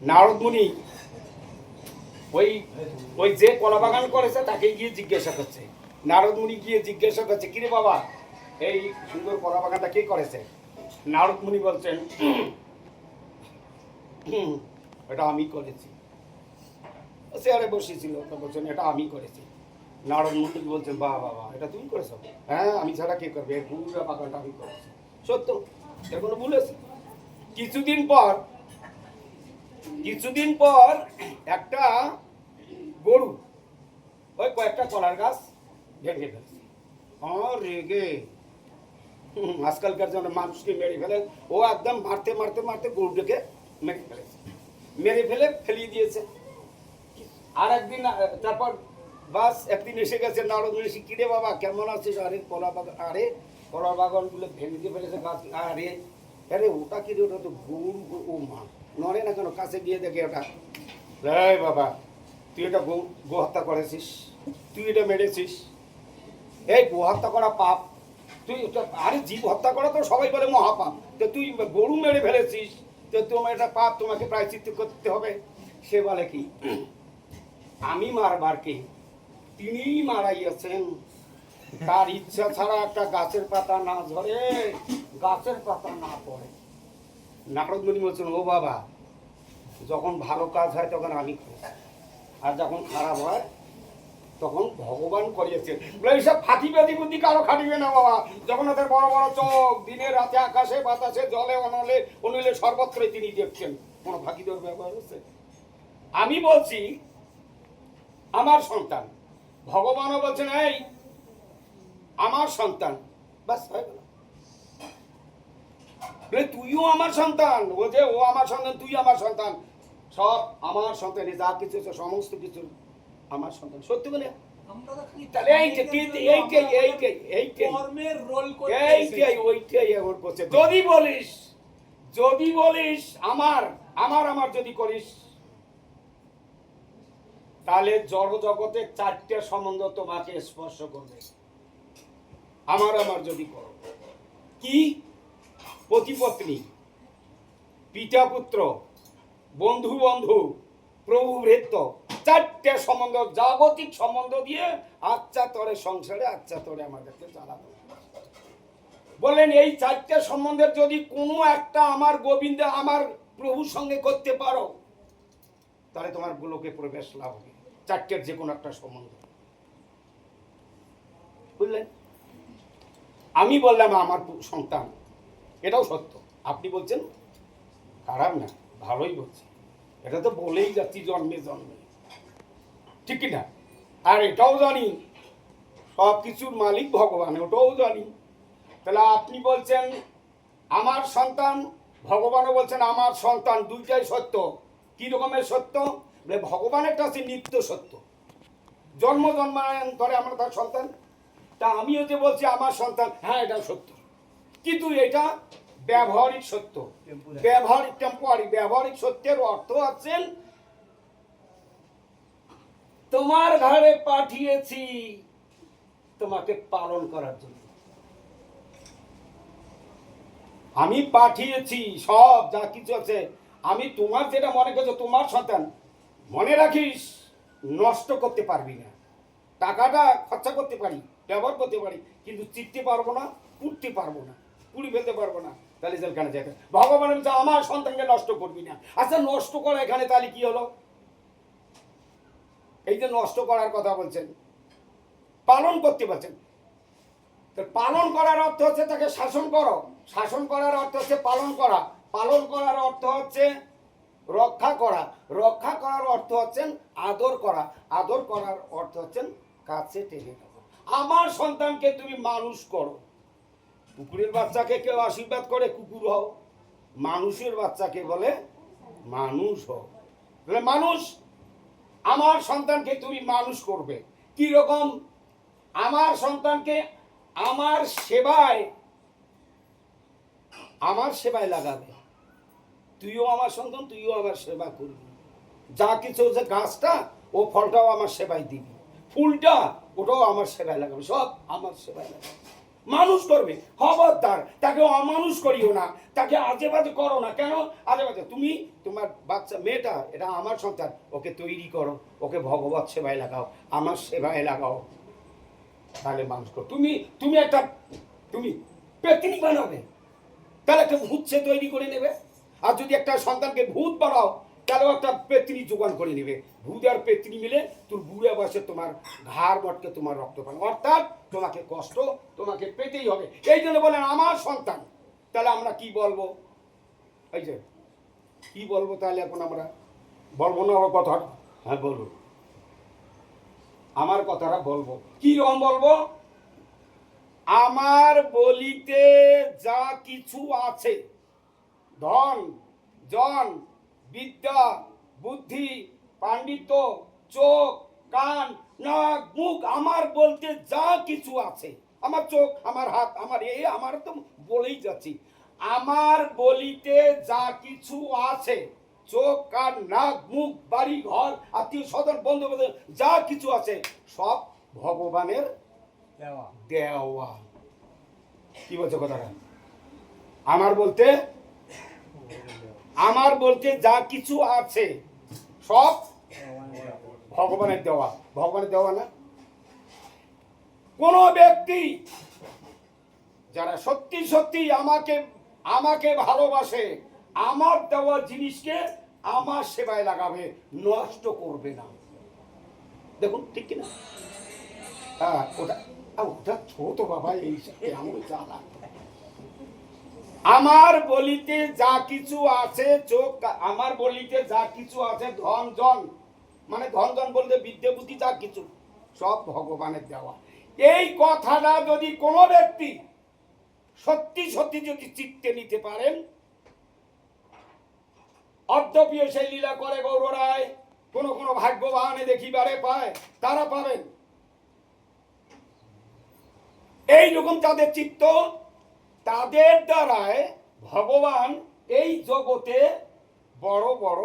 নারদমুনি ওই ওই যে কলা বাগান করেছে তাকে গিয়ে জিজ্ঞাসা করছে। নারদমুনি গিয়ে জিজ্ঞাসা করছে, কিরে বাবা, এই সুন্দর কলা বাগানটা কে করেছে? নারদমুনি বলছেন, এটা আমি করেছি। চেয়ারে বসেছিল, তো বলছেন এটা আমি করেছি। নারদমুনি বলছেন, বাহ বাবা, এটা তুমি করেছো? হ্যাঁ, আমি ছাড়া কে করবে, এই পুরো বাগানটা আমি করেছি। সত্য, এর কোনো ভুল আছে? কিছুদিন পর একটা গরু ওই কয়েকটা কলার গাছ ভেঙে ফেলছে। রেগে আজকালকার জন্য মানুষকে মেরে ফেলে, ও একদম মারতে মারতে মারতে গরুটাকে মেরে ফেলেছে, মেরে ফেলে ফেলিয়ে দিয়েছে। আর একদিন তারপর বাস একদিন এসে গেছে নারদমুনি, কিরে বাবা কেমন আছিস? আরে কলা বাগানগুলো ভেঙে ফেলেছে গাছ। আরে ওটা কি রে? ওটা তো গরু। ও মা, নড়ে না কেন? কাছে গিয়ে দেখে ওটা। এই বাবা, তুই এটা গো হত্যা করেছিস, তুই এটা মেরেছিস। এই গো হত্যা করা পাপ। তুই আরে জীব হত্যা করা তো সবাই বলে মহাপাপ, তো তুই গরু মেরে ফেলেছিস, তো তোমার এটা পাপ, তোমাকে প্রায়শ্চিত্ত করতে হবে। সে বলে কি, আমি মারবার কে? তিনিই মারাইয়াছেন। তার ইচ্ছা ছাড়া একটা গাছের পাতা না ঝরে, গাছের পাতা না পড়ে। নারদমুনি বলছেন, ও বাবা, যখন ভালো কাজ হয় তখন আমি করি, আর যখন খারাপ হয় তখন ভগবান করিয়েছেন। এইসব ফাঁকিবাদী বুদ্ধি কারো খাটিবে না বাবা। যখন ওদের বড় বড় চোখ, দিনে রাতে, আকাশে বাতাসে, জলে অনলে সর্বত্রই তিনি দেখছেন। কোনো ফাঁকিদের ব্যবহার হচ্ছে? আমি বলছি আমার সন্তান, ভগবানও বলছেন এই আমার সন্তান, বাস হয়ে গেল। তুইও আমার সন্তান, ও যে ও আমার সন্তান, তুই আমার সন্তান, সব আমার সন্তান, যা কিছু সমস্ত কিছু আমার সন্তান। সত্যি বলে যদি বলিস আমার আমার আমার যদি করিস, তাহলে জড় জগতের চারটে সম্বন্ধ তোমাকে স্পর্শ করবে। আমার আমার যদি করো, কি? পতি পত্নী, পিতা পুত্র, বন্ধু বন্ধু, প্রভু ভৃত্য, চারটে সম্বন্ধ, জাগতিক সম্বন্ধ দিয়ে আচ্ছা তরে সংসারে, আচ্ছা তরে আমাদেরকে চালাতে। বলেন এই চারটে সম্বন্ধের যদি কোনো একটা আমার গোবিন্দ, আমার প্রভুর সঙ্গে করতে পারো, তাহলে তোমার গোলকে প্রবেশ লাভ হবে। চারটের যে কোনো একটা সম্বন্ধ, বুঝলেন? আমি বললাম আমার সন্তান, এটাও সত্য। আপনি বলছেন খারাপ না, ভালোই বলছি। এটা তো বলেই যাচ্ছি জন্মে জন্মে, ঠিক কিনা? আর এটাও জানি সব কিছুর মালিক ভগবান, ওটাও জানি। তাহলে আপনি বলছেন আমার সন্তান, ভগবানও বলছেন আমার সন্তান, দুইটাই সত্য। কি রকমের সত্য? ভগবানের কাছে নিত্য সত্য, জন্ম জন্মান্তরে আমরা তার সন্তান। তা আমিও যে বলছি আমার সন্তান, হ্যাঁ এটা সত্য, কিন্তু এটা ব্যবহারিক সত্য, ব্যবহারিক টেম্পোরারি। ব্যবহারিক সত্যের অর্থ আছেন তোমার ঘরে পাঠিয়েছি তোমাকে পালন করার জন্য। আমি পাঠিয়েছি সব যা কিছু আছে, আমি তোমার যেটা মনে করছো তোমার সন্তান, মনে রাখিস নষ্ট করতে পারবি না। টাকাটা খরচা করতে পারি, ব্যবহার করতে পারি, কিন্তু চিনতে পারবো না, পুড়তে পারবো না, পুড়ি ফেলতে পারবো না। তাহলে জেলখানে যেতে ভগবান বলছে আমার সন্তানকে নষ্ট করবি না। আচ্ছা নষ্ট করা এখানে তাহলে কি হলো? এই যে নষ্ট করার কথা বলছেন, পালন করতে বলছেন। পালন করার অর্থ হচ্ছে তাকে শাসন করো, শাসন করার অর্থ হচ্ছে পালন করা, পালন করার অর্থ হচ্ছে রক্ষা করা, রক্ষা করার অর্থ হচ্ছেন আদর করা, আদর করার অর্থ হচ্ছেন কাছে টেনে নেওয়া। আমার সন্তানকে তুমি মানুষ করো। কুকুরের বাচ্চাকে কেউ আশীর্বাদ করে কুকুর হও, মানুষের বাচ্চাকে বলে মানুষ হও। তাহলে মানুষ, আমার সন্তানকে তুমি মানুষ করবে। কি রকম? আমার সন্তানকে আমার সেবায় লাগাবে। তুইও আমার সন্তান, তুইও আমার সেবা করবি। যা কিছু যে গাছটা ও ফলটাও আমার সেবায় দিবি, ফুলটা ওটাও আমার সেবায় লাগাবে, সব আমার সেবায় লাগাবে। মানুষ করবে। খবরদার তাকে অমানুষ করিও না, তাকে আজে বাজে করো না। কেন আজে বাজে? তুমি তোমার বাচ্চা মেয়েটা, এটা আমার সন্তান, ওকে তৈরি করো, ওকে ভগবত সেবায় লাগাও, আমার সেবায় লাগাও, তাহলে মানুষ করো। তুমি তুমি একটা তুমি পেতনি বানাবে, তাহলে একটা ভূত সে তৈরি করে নেবে। আর যদি একটা সন্তানকে ভূত বানাও, তাহলেও একটা পেতনি জোগান করে নেবে। ভূত আর পেতনি মিলে তোর বুড়ে বয়সে তোমার ঘাড় মটকে তোমার রক্ত পান, অর্থাৎ তোমাকে কষ্ট তোমাকে পেতেই হবে। এই জন্য বলেন আমার সন্তান। তাহলে আমরা কি বলবো? এই যে কি বলবো তাহলে এখন আমরা বলবো না আমার কথাটা? হ্যাঁ বলবো, আমার কথাটা বলবো। কি রকম বলবো? আমার বলিতে যা কিছু আছে, ধন জন বিদ্যা বুদ্ধি পাণ্ডিত্য চোখ কান নাক মুখ, আমার বলতে যা কিছু আছে, আমার চোখ আমার হাত আমার আমার তো বলেই যাচ্ছি, আমার বলিতে যা কিছু আছে, চোখ কান নাক মুখ বাড়ি ঘর আত্মীয় স্বজন বন্ধু বান্ধব যা কিছু আছে, সব ভগবানের দেওয়া। কি বলছো কথাটা? আমার বলতে যা কিছু আছে সব ভগবানের দেওয়া। ভগবানের দেওয়া না? কোন ব্যক্তি যারা সত্যি সত্যি আমাকে ভালোবাসে, আমার দেওয়া জিনিসকে আমার সেবায় লাগাবে, নষ্ট করবে না। দেখুন ঠিক কিনা? হ্যাঁ, ওটা ছোট বাবা, এই এমন জ্বালা। আমার বলিতে যা কিছু আছে, চোখ আমার বলিতে যা কিছু আছে, ধন জন মানে ধন জন বলতে বিদ্যা বুদ্ধি যা কিছু সব ভগবানের দেওয়া। এই কথাটা যদি কোনো ব্যক্তি সত্যি সত্যি যদি চিত্তে নিতে পারেন, অদ্যপীয় সেই লীলা করে গৌর রায়, কোন কোন ভাগ্যবান দেখিবারে পায়, তারা পাবেন। এইরকম তাদের চিত্ত, তাদের দ্বারায় ভগবান এই জগতে বড় বড়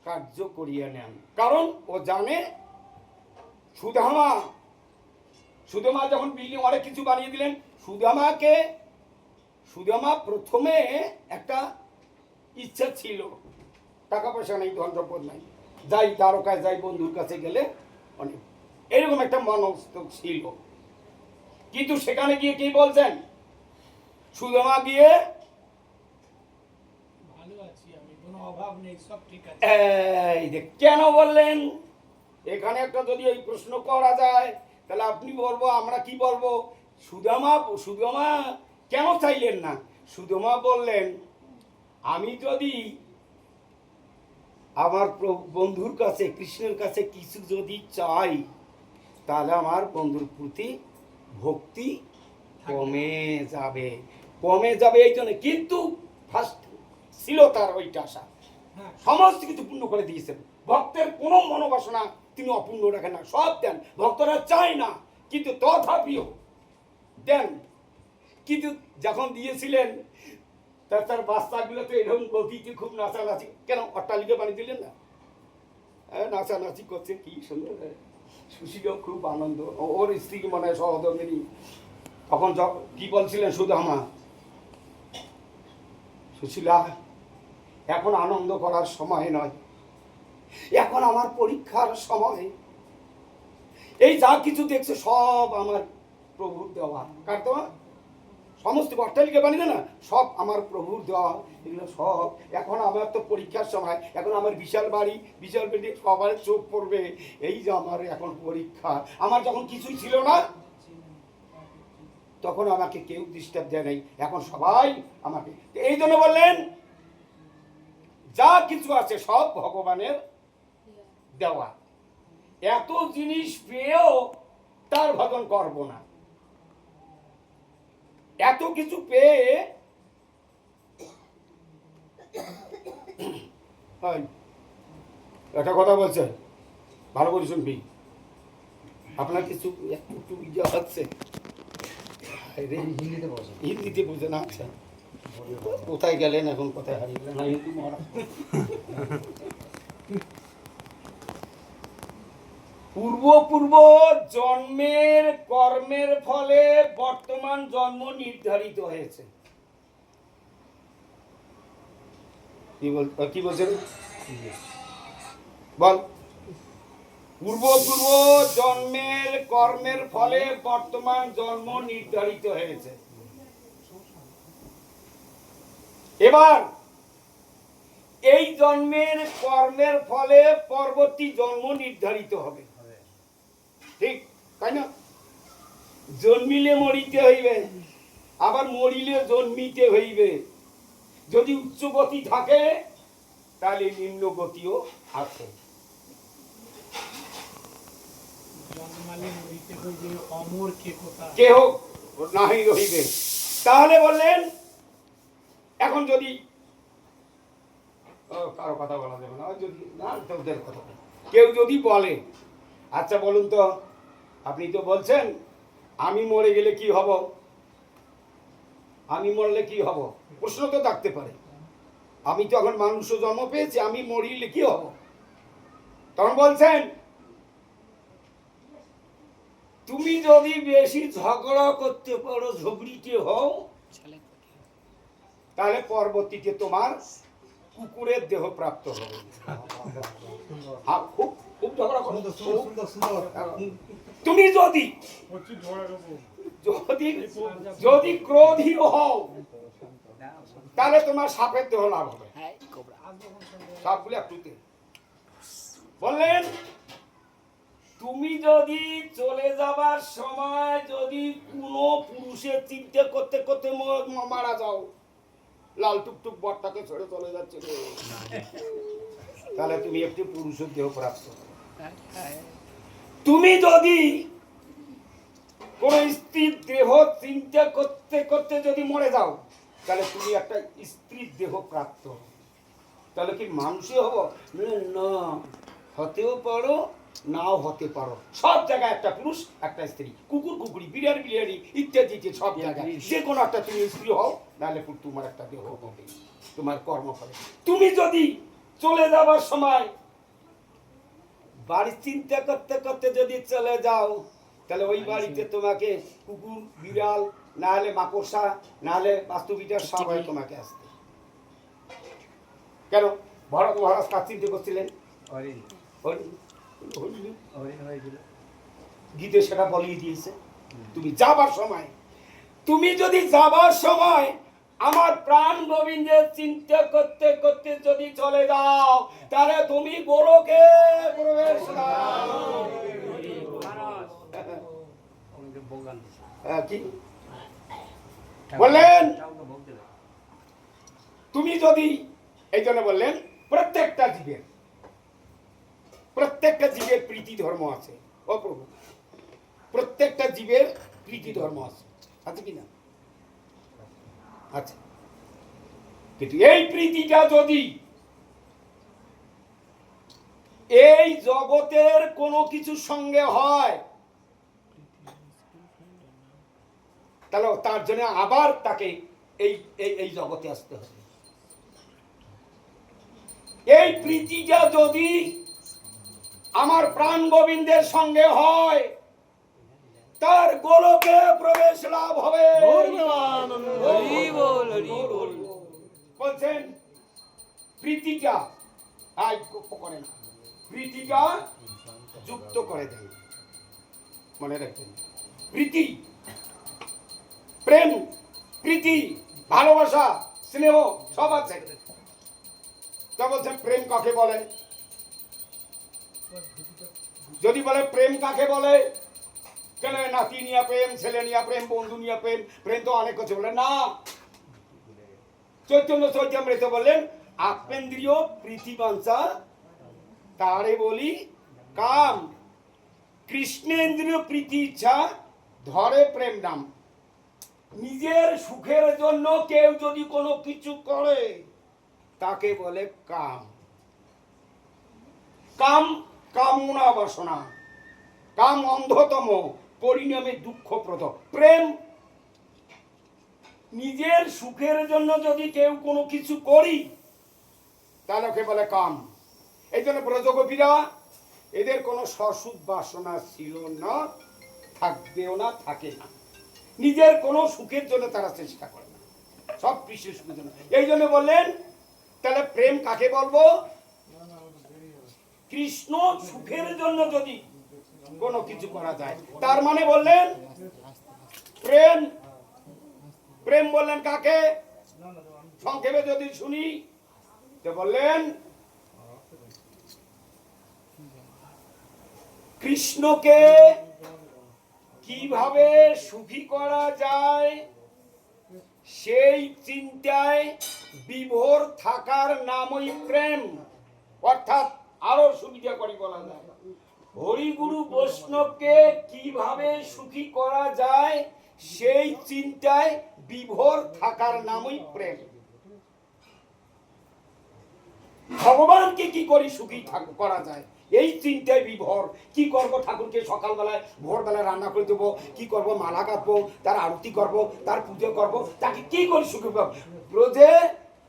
কার্য করিয়ে নেন। কারণ ও জানে সুদামা যখন বিল্ডিং অনেক কিছু বানিয়ে দিলেন, সুদামা প্রথমে একটা ইচ্ছা ছিল, টাকা পয়সা নেই, ধন সম্পদ নাই, যাই দ্বারকায় যাই, বন্ধুর কাছে গেলে অনেক এরকম একটা মনস্তক ছিল। কিন্তু সেখানে গিয়ে কি বলছেন? সুদামা গিয়ে কেন বললেন? এখানে একটা যদি এই প্রশ্ন করা যায়, তাহলে আপনি বলবো, আমরা কি বলবো? সুদামা কেন চাইলেন না? সুদামা বললেন, আমি যদি আমার বন্ধুর কাছে, কৃষ্ণের কাছে কিছু যদি চাই, তাহলে আমার বন্ধুর প্রতি ভক্তি কমে যাবে। এই জন্য। কিন্তু ফার্স্ট ছিল তার ওইটা আশা, সমস্ত কিছু পূর্ণ করে দিয়েছেন। ভক্তের কোনো মনোবাসনা তিনি অপূর্ণ রাখেন না, সব দেন। ভক্তরা চায় না, কিন্তু তথাপিও দেন। কিন্তু যখন দিয়েছিলেন, তার বাচ্চাগুলো তো এরকম গতিতে খুব নাচানাচি, কেন অট্টালিকা বানিয়ে দিলেন না? নাচানাচি করছে, কি সুন্দর। সুশীলও খুব আনন্দ, ওর স্ত্রী মনে হয় সহধর্মিনী। তখন কি বলছিলেন সুদামা? সুশীলা, এখন আনন্দ করার সময় নয়, এখন আমার পরীক্ষার সময়। এই যা কিছু দেখছে সব আমার প্রভুর দেওয়া। কার দেওয়া? সমস্ত অট্টালিকা বানিয়ে না, সব আমার প্রভুর দেওয়া। এগুলো সব এখন আমার তো পরীক্ষার সময়, এখন আমার বিশাল বাড়ি বিশাল বেডি, সবার চোখ পড়বে। এই যে আমার এখন পরীক্ষা। আমার যখন কিছুই ছিল না, তখন আমাকে কেউ ডিস্টার্ব দেয় নাই, এখন সবাই আমাকে। এই জন্য বললেন যা কিছু আছে সব ভগবানের দেওয়া। এত জিনিস পেয়েও তার ভজন করব না, এত কিছু পেয়ে একটা কথা বলছে, ভালো করে শুনবি। আপনার কিছু একটু ইয়ে হচ্ছে, হিন্দিতে বোঝে না। আচ্ছা, কোথায় গেলেন এখন? কোথায় হারিয়ে গেলেন? হিন্দি মহারাজ পূর্ব পূর্ব জন্মের কর্মের ফলে বর্তমান জন্ম নির্ধারিত হয়েছে। কি বলছেন বল? পূর্ব পূর্ব জন্মের কর্মের ফলে বর্তমান জন্ম নির্ধারিত হয়েছে। এবার এই জন্মের কর্মের ফলে পরবর্তী জন্ম নির্ধারিত হবে, ঠিক তাই না? জন্মিলে মরিতে হইবে, আবার মরিলে জন্মিতে হইবে। যদি উচ্চ গতি থাকে তাহলে নিম্ন গতিও আছে। কেহ নাহি রহিবে। তাহলে বললেন এখন যদি কারো কথা বলা যাবে না, যদি না তোদের কথা কেউ যদি বলে, আচ্ছা বলুন তো, আপনি তো বলছেন আমি মরে গেলে কি হব, আমি মরলে কি হব, প্রশ্ন তো থাকতে পারে। আমি তো এখন মানুষ জন্ম পেয়েছি, আমি মরিলে কি হব? তখন বলছেন তুমি যদি বেশি ঝগড়া করতে পারো, ঝগড়িতে হও, তাহলে পরবর্তীতে তোমার কুকুরের দেহ প্রাপ্ত হবে। খুব খুব ঝগড়া করো, তুমি যদি যদি যদি ক্রোধী হও তাহলে তোমার সাপের দেহ লাভ হবে। সাপগুলো একটুতে বললেন তুমি যদি চলে যাবার সময় যদি কোনো পুরুষের চিন্তা করতে করতে মারা যাও, লাল টুকটুক বরটাকে ছেড়ে চলে যাচ্ছে, তাহলে তুমি একটি পুরুষের দেহ প্রাপ্ত। তুমি যদি কোন স্ত্রীর দেহ চিন্তা করতে করতে যদি মরে যাও, তাহলে তুমি একটা স্ত্রীর দেহ প্রাপ্ত। তাহলে কি মানুষই হবো? না, হতেও পারো, নাও হতে পারো। সব জায়গায় একটা পুরুষ একটা স্ত্রী, কুকুর কুকুরি, বিড়াল বিড়ালি ইত্যাদি, সব জায়গায় যে কোনো একটা তুমি স্ত্রী হও, নাহলে তোমার একটা দেহ হবে, তোমার কর্ম হবে। তুমি যদি চলে যাবার সময় বাড়ির চিন্তা করতে করতে যদি চলে যাও, তাহলে ওই বাড়িতে তোমাকে কুকুর বিড়াল না হলে মাকড়সা না হলে বাস্তুবিটার সবাই তোমাকে আসতে। কেন ভরত মহারাজ কাজ চিন্তা করছিলেন? গীতে সেটা বলিয়ে দিয়েছে। তুমি যাবার সময়, তুমি যদি যাবার সময় আমার প্রাণ গোবিন্দের চিন্তা করতে করতে যদি চলে যাও, তাহলে তুমি গোলকে প্রবেশ কি বললেন? তুমি যদি এই জন্য বললেন প্রত্যেকটা জীবের প্রীতি ধর্ম আছে। ও প্রভু, প্রত্যেকটা জীবের প্রীতি ধর্ম আছে, আছে কি না? আচ্ছা, কিন্তু এই প্রীতিটা যদি এই জগতের কোনো কিছুর সঙ্গে হয়, তাহলে তার জন্য আবার তাকে এই এই জগতে আসতে হবে। এই প্রীতিটা যদি আমার প্রাণ গোবিন্দের সঙ্গে হয়, তার গোলকে প্রবেশ লাভ হবে। বলছেন প্রীতিটা করে না, প্রীতিটা যুক্ত করে দেয়। মনে রাখবেন, প্রীতি, প্রেম, প্রীতি, ভালোবাসা, স্নেহ সব আছে। তা বলছেন প্রেম কাকে বলে? যদি বলে প্রেম কাকে বলে, কেন নাতি নিয়া প্রেম, ছেলে নিয়া প্রেম, বন্ধু নিয়া প্রেম, প্রেম তো অনেক কিছু বলে না। চৈতন্য চৈতামৃত বললেন আত্মেন্দ্রিয় প্রীতি বাঞ্ছা তারে বলি কাম, কৃষ্ণেন্দ্রিয় প্রীতি ইচ্ছা ধরে প্রেম নাম। নিজের সুখের জন্য কেউ যদি কোনো কিছু করে তাকে বলে কাম। কাম কামনা বাসনা, কাম অন্ধতম, পরিণামে দুঃখপ্রদ। প্রেম নিজের সুখের জন্য যদি কেউ কোনো কিছু করি তাহলে ওকে বলে কাম। এই জন্য ব্রজগোপীরা এদের কোনো সসুদ বাসনা ছিল না, থাকবেও না, থাকে না। নিজের কোনো সুখের জন্য তারা চেষ্টা করে না, সব কৃষ্ণের সুখের জন্য। এই জন্য বললেন তাহলে প্রেম কাকে বলবো? কৃষ্ণ সুখের জন্য যদি কোনো কিছু করা যায়, তার মানে বললেন প্রেম। প্রেম বললেন কাকে? সংক্ষেপে যদি শুনি তো বললেন কৃষ্ণকে কিভাবে সুখী করা যায় সেই চিন্তায় বিভোর থাকার নামই প্রেম। অর্থাৎ আরো সুবিধা করে বলা যায়, হরিগুরু বৈষ্ণবকে কিভাবে সুখী করা যায় সেই চিন্তায় বিভোর থাকার নামই প্রেম। ভগবানকে কি করে সুখী করা যায় এই চিন্তায় বিভোর। কি করব? ঠাকুরকে সকালবেলায় ভোরবেলায় রান্না করে দেবো, কি করব? মালা কাটবো, তার আরতি করব, তার পুজো করব, তাকে কি করে সুখী করব? ব্রজে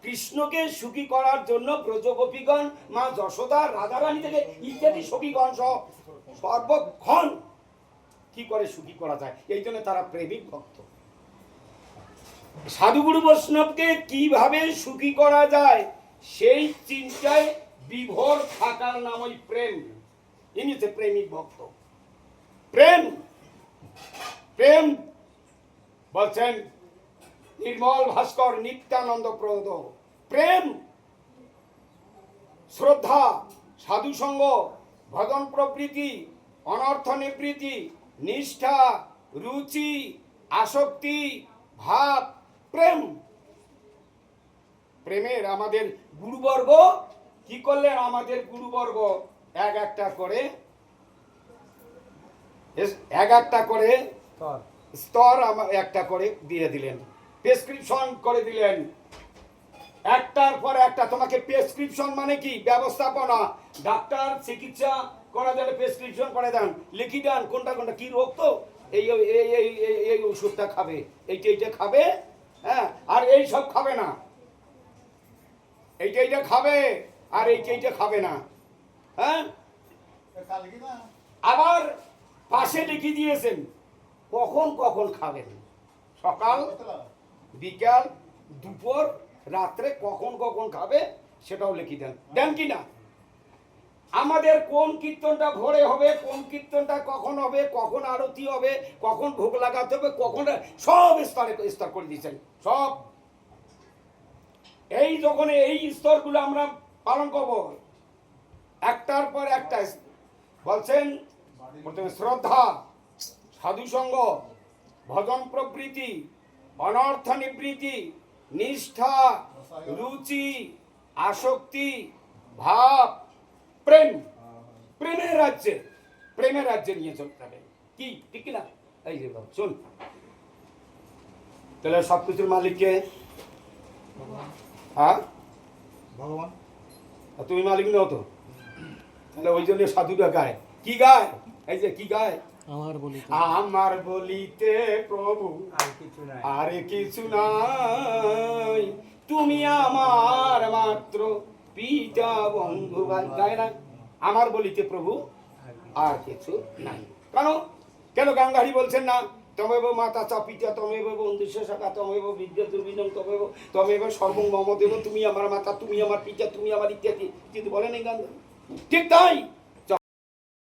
কৃষ্ণকে সুখী করার জন্য ব্রজগোপীগণ, মা যশোদা, রাধারানী থেকে ইত্যাদি সখীগণ সহ সর্বক্ষণ কি করে সুখী করা যায়, এই জন্য তারা প্রেমিক ভক্ত। সাধুগুরু বৈষ্ণবকে কিভাবে সুখী করা যায় সেই চিন্তায় বিভোর থাকার নামই প্রেম। ইনি হচ্ছে প্রেমিক ভক্ত। প্রেম প্রেম বলছেন নির্মল ভাস্কর নিত্যানন্দ প্রদ। প্রেম শ্রদ্ধা, সাধু সঙ্গ, ভজন প্রবৃত্তি, অনর্থ নিবৃত্তি, নিষ্ঠা, রুচি, আসক্তি, ভাব, প্রেম। প্রেমের আমাদের গুরুবর্গ কি করলেন? আমাদের গুরুবর্গ এক একটা করে স্তর একটা করে দিয়ে দিলেন, প্রেসক্রিপশন করে দিলেন, একটার পর একটা। তোমাকে প্রেসক্রিপশন মানে কি? ব্যবস্থাপনা। ডাক্তার চিকিৎসা করা যাবে, প্রেসক্রিপশন করে দেন, লিখি দেন কোনটা কোনটা কি রোগ, তো এই এই এই এই ওষুধটা খাবে, এইটা খাবে, হ্যাঁ, আর এই সব খাবে না, এইটা খাবে, আর এইটা খাবে না, হ্যাঁ। আবার পাশে লিখে দিয়েছেন কখন কখন খাবেন, সকাল, বিকাল, দুপুর, রাত্রে কখন কখন খাবে সেটাও লিখে দেন। দেন কি না? আমাদের কোন কীর্তনটা ভোরে হবে, কোন কীর্তনটা কখন হবে, কখন আরতি হবে, কখন ভোগ লাগাতে হবে, কখন, সব স্তর করে দিয়েছেন সব। এই যখন এই স্তরগুলো আমরা পালন করব, একটার পর একটা বলছেন প্রথমে শ্রদ্ধা, সাধুসঙ্গ, ভজন প্রবৃত্তি, অনর্থ নিবৃত্তি, নিষ্ঠা, রুচি, আসক্তি, ভাব, প্রেম। প্রেমের রাজ্যে নিয়ে চলতে হবে। কি ঠিক না? এই যে শুন, তাহলে সবকিছুর মালিককে? হ্যাঁ, ভগবান। তুমি মালিক নও তো, তাহলে ওই জন্য সাধুরা গায়, কি গায়? এই যে কি গায়? আমার বলিতে প্রভু আর কিছু নাই, তুমি আমার মাত্র পিতা বন্ধু ভাই। গায় না? আমার বলিতে প্রভু আর কিছু নাই। কেন গঙ্গাহরি বলছেন না? তমেব মাতা চ পিতা, তমেব বন্ধুস্য সখা, তমেব বিদ্যা দুর্বিনম, তমেব সর্বং মম দেব। তুমি আমার মাতা, তুমি আমার পিতা, তুমি আমার ইত্যাদি কিন্তু বলেন এই গান। ঠিক তাই